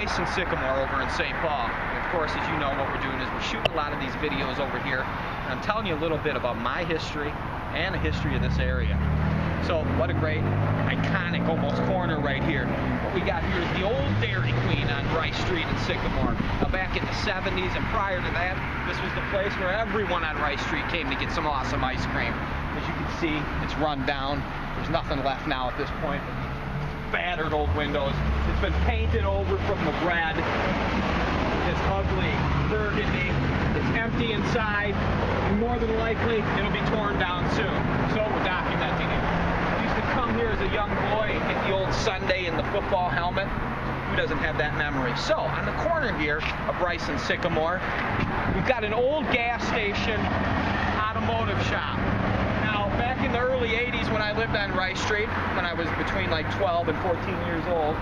Rice and Sycamore over in St. Paul. And of course, as you know, what we're doing is we're shooting a lot of these videos over here, and I'm telling you a little bit about my history and the history of this area. So what a great, iconic, almost corner right here. What we got here is the old Dairy Queen on Rice Street in Sycamore. Now back in the 70s and prior to that, this was the place where everyone on Rice Street came to get some awesome ice cream. As you can see, it's run down. There's nothing left now at this point. Battered old windows. It's been painted over from the red. It's ugly, burgundy. It's empty inside, and more than likely it'll be torn down soon. So we're documenting it. I used to come here as a young boy and get the old Sunday in the football helmet. Who doesn't have that memory? So on the corner here of Rice and Sycamore, we've got an old gas station automotive shop. Now, back in the early 80s when I lived on Rice Street, when I was between like 12 and 14 years old,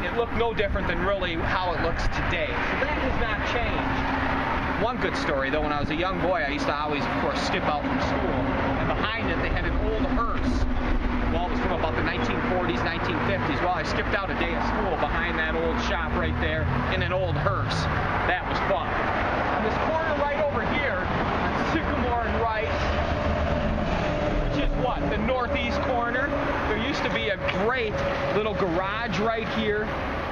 it looked no different than really how it looks today. So that has not changed. One good story, though, when I was a young boy, I used to always, of course, skip out from school. And behind it, they had an old hearse. Well, it was from about the 1940s, 1950s. Well, I skipped out a day of school behind that old shop right there in an old hearse. That was fun. On this corner right over here, Sycamore and Rice, which is what? The northeast corner. There used to be a great little garage right here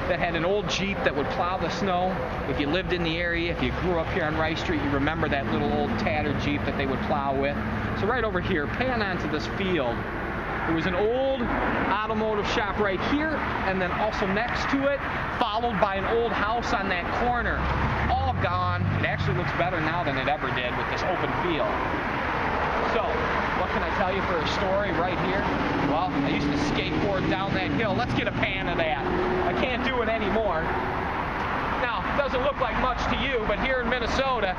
that had an old Jeep that would plow the snow. If you lived in the area, if you grew up here on Rice Street, you remember that little old tattered Jeep that they would plow with. So right over here, pan onto this field, there was an old automotive shop right here, and then also next to it, followed by an old house on that corner. All gone. It actually looks better now than it ever did with this open field. So, what can I tell you for a story right here? Well, I used to skateboard down that hill. Let's get a pan of that. I can't do it anymore. Now, it doesn't look like much to you, but here in Minnesota,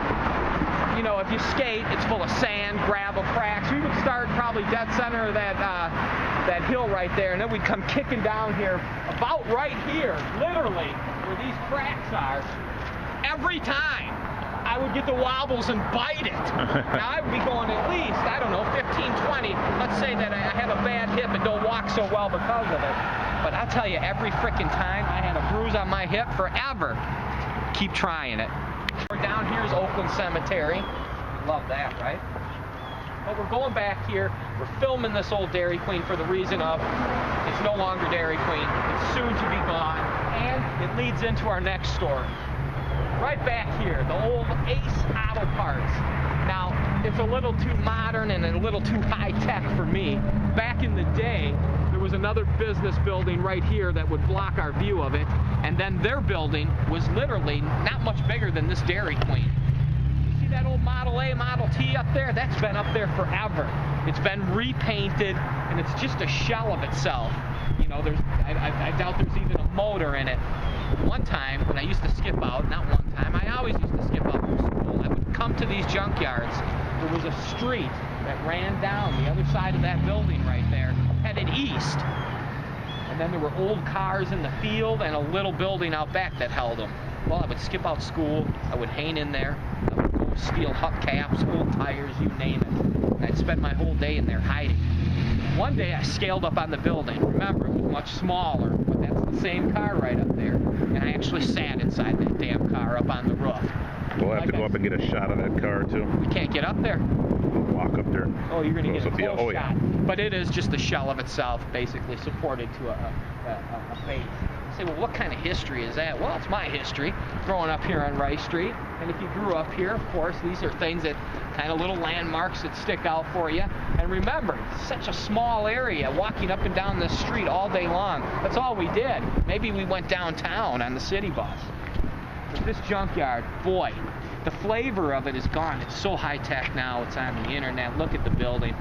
you know, if you skate, it's full of sand, gravel, cracks. We would start probably dead center of that hill right there, and then we'd come kicking down here, about right here, literally, where these cracks are, every time. I would get the wobbles and bite it. Now I would be going at least, I don't know, 15, 20. Let's say that I have a bad hip and don't walk so well because of it. But I'll tell you, every frickin' time I had a bruise on my hip forever. Keep trying it. Down here is Oakland Cemetery. Love that, right? But we're going back here. We're filming this old Dairy Queen for the reason of it's no longer Dairy Queen. It's soon to be gone. And it leads into our next story. Right back here, the old Ace Auto Parts. Now, it's a little too modern and a little too high-tech for me. Back in the day, there was another business building right here that would block our view of it, and then their building was literally not much bigger than this Dairy Queen. You see that old Model A, Model T up there? That's been up there forever. It's been repainted, and it's just a shell of itself. You know, I doubt there's even a motor in it. One time, when I used to skip out, not one time, I always used to skip out from school. I would come to these junkyards. There was a street that ran down the other side of that building right there, headed east. And then there were old cars in the field and a little building out back that held them. Well, I would skip out school. I would hang in there. I would go steal hubcaps, old tires, you name it. And I'd spend my whole day in there hiding. One day I scaled up on the building. Remember, it was much smaller, but that's the same car right up there. And I actually sat inside that damn car up on the roof. We'll have to go up and get a shot of that car, too. We can't get up there. We'll walk up there. Oh, you're going to get a close shot. Yeah. But it is just the shell of itself, basically supported to a base. You say, well, what kind of history is that? Well, it's my history, growing up here on Rice Street. And if you grew up here, of course, these are things that kind of little landmarks that stick out for you. And remember, it's such a small area, walking up and down this street all day long. That's all we did. Maybe we went downtown on the city bus. But this junkyard, boy, the flavor of it is gone. It's so high-tech now. It's on the internet. Look at the building.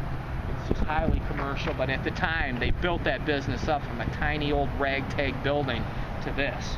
It's just highly commercial. But at the time, they built that business up from a tiny old ragtag building to this.